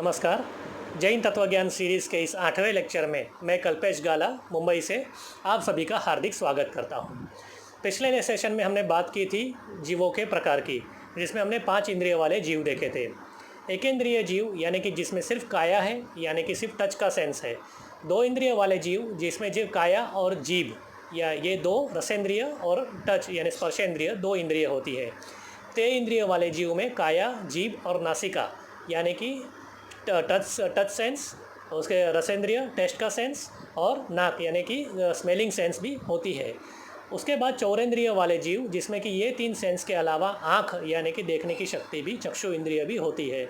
नमस्कार। जैन तत्वज्ञान सीरीज़ के इस 8वें लेक्चर में मैं कल्पेश गाला मुंबई से आप सभी का हार्दिक स्वागत करता हूं। पिछले सेशन में हमने बात की थी जीवों के प्रकार की, जिसमें हमने 5 इंद्रिय वाले जीव देखे थे। एकेंद्रिय जीव यानी कि जिसमें सिर्फ काया है, यानी कि सिर्फ टच का सेंस है। 2 इंद्रिय वाले जीव जिसमें जीव काया और जीभ या ये 2 रसेंद्रिय और टच यानी स्पर्शेंद्रिय 2 इंद्रिय होती है। 3 इंद्रिय वाले जीव में काया, जीभ और नासिका यानी कि टच सेंस, उसके रसेंद्रिय टेस्ट का सेंस और नाक यानी कि स्मेलिंग सेंस भी होती है। उसके बाद चौरेंद्रिय वाले जीव जिसमें कि ये 3 सेंस के अलावा आँख यानी कि देखने की शक्ति भी, चक्षु इंद्रिय भी होती है।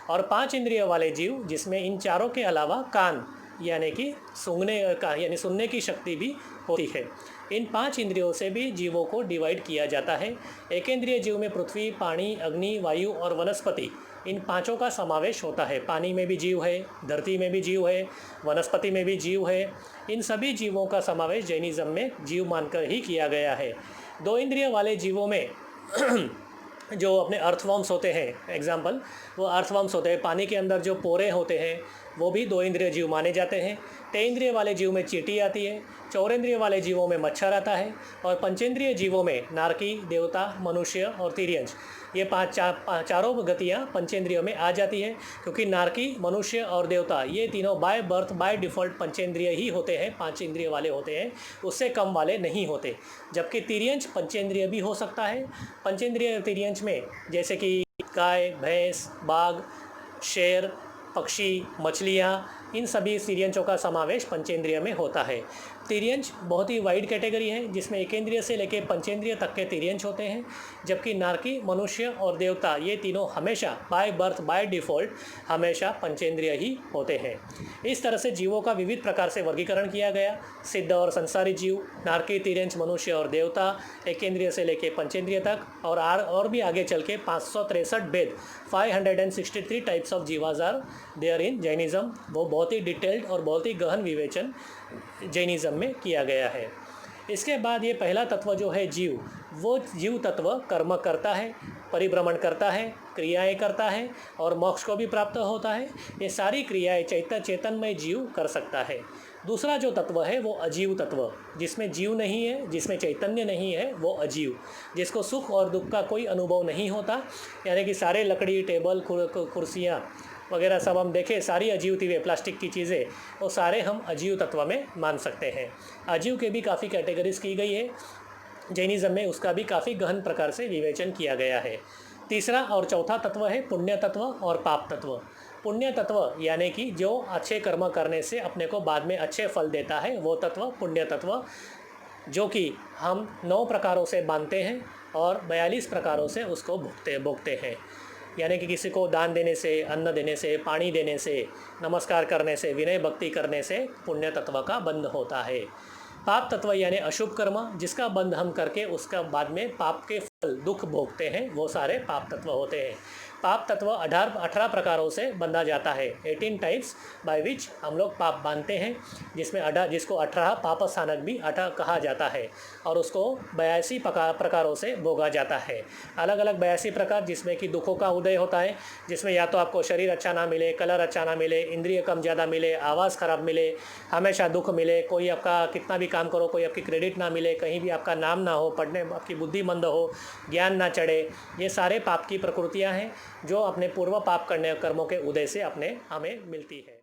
और 5 इंद्रिय वाले जीव जिसमें इन चारों के अलावा कान यानी कि सूंघने का यानी सुनने की शक्ति भी होती है। इन 5 इंद्रियों से भी जीवों को डिवाइड किया जाता है। एकेंद्रिय जीव में पृथ्वी, पानी, अग्नि, वायु और वनस्पति, इन पांचों का समावेश होता है। पानी में भी जीव है, धरती में भी जीव है, वनस्पति में भी जीव है। इन सभी जीवों का समावेश जैनिज़्म में जीव मानकर ही किया गया है। 2 इंद्रिय वाले जीवों में जो अपने अर्थवर्म्स होते हैं, एग्जाम्पल वो अर्थवर्म्स होते हैं। पानी के अंदर जो पोरे होते हैं वो भी 2 इंद्रिय जीव माने जाते हैं। 3 इंद्रिय वाले जीव में चींटी आती है, 4 इंद्रिय वाले जीवों में मच्छर आता है और पंचेंद्रिय जीवों में नारकी, देवता, मनुष्य और तिर्यंच, ये चारों गतियाँ पंचेंद्रियों में आ जाती है। क्योंकि नारकी, मनुष्य और देवता ये तीनों बाय बर्थ बाय डिफ़ॉल्ट पंचेंद्रिय ही होते हैं, 5 इंद्रिय वाले होते हैं, उससे कम वाले नहीं होते। जबकि तिर्यंच पंचेंद्रिय भी हो सकता है। पंचेंद्रिय तिर्यंच में जैसे कि गाय, भैंस, बाघ, शेर, पक्षी, मछलियाँ, इन सभी तिर्यंचों का समावेश पंचेंद्रिय में होता है। तिर्यंच बहुत ही वाइड कैटेगरी है जिसमें एकेंद्रिय से लेकर पंचेंद्रिय तक के तिर्यंच होते हैं। जबकि नारकी, मनुष्य और देवता ये तीनों हमेशा बाय बर्थ बाय डिफ़ॉल्ट हमेशा पंचेंद्रिय ही होते हैं। इस तरह से जीवों का विविध प्रकार से वर्गीकरण किया गया। सिद्ध और संसारी जीव, नारकी, तिर्यंच, मनुष्य और देवता, एकेंद्रिय से लेकर पंचेंद्रिय तक, और भी आगे चल के 563 भेद 563 टाइप्स ऑफ जीवास आर देयर इन जैनिज़्म। वो बहुत ही डिटेल्ड और बहुत ही गहन विवेचन जैनिज़्म में किया गया है। इसके बाद ये पहला तत्व जो है जीव, वो जीव तत्व कर्म करता है, परिभ्रमण करता है, क्रियाएं करता है और मोक्ष को भी प्राप्त होता है। ये सारी क्रियाएं चेतनमय जीव कर सकता है। दूसरा जो तत्व है वो अजीव तत्व, जिसमें जीव नहीं है, जिसमें चैतन्य नहीं है, वो अजीव, जिसको सुख और दुख का कोई अनुभव नहीं होता। यानी कि सारे लकड़ी, टेबल, कुर्सियाँ वगैरह सब हम देखें, सारी अजीव थी, वे प्लास्टिक की चीज़ें, वो सारे हम अजीव तत्व में मान सकते हैं। अजीव के भी काफ़ी कैटेगरीज की गई है जैनिज़्म में, उसका भी काफ़ी गहन प्रकार से विवेचन किया गया है। तीसरा और चौथा तत्व है पुण्य तत्व और पाप तत्व। पुण्य तत्व यानी कि जो अच्छे कर्म करने से अपने को बाद में अच्छे फल देता है, वो तत्व पुण्य तत्व, जो कि हम 9 प्रकारों से बांधते हैं और 42 प्रकारों से उसको भोगते हैं। यानी कि किसी को दान देने से, अन्न देने से, पानी देने से, नमस्कार करने से, विनय भक्ति करने से पुण्य तत्व का बंध होता है। पाप तत्व यानी अशुभ कर्म, जिसका बंध हम करके उसका बाद में पाप के फल, दुख भोगते हैं, वो सारे पाप तत्व होते हैं। पाप तत्व 18 प्रकारों से बंधा जाता है, 18 टाइप्स बाय विच हम लोग पाप बांधते हैं, जिसको 18 पाप स्थानक भी 18 कहा जाता है और उसको 82 प्रकारों से भोगा जाता है। अलग अलग 82 प्रकार, जिसमें कि दुखों का उदय होता है, जिसमें या तो आपको शरीर अच्छा ना मिले, कलर अच्छा ना मिले, इंद्रिय कम ज़्यादा मिले, आवाज़ ख़राब मिले, हमेशा दुख मिले, कोई आपका कितना भी काम करो कोई आपकी क्रेडिट ना मिले, कहीं भी आपका नाम ना हो, पढ़ने आपकी बुद्धि मंद हो, ज्ञान ना चढ़े, ये सारे पाप की प्रकृतियाँ हैं जो अपने पूर्व पाप करने कर्मों के उदय से हमें मिलती है।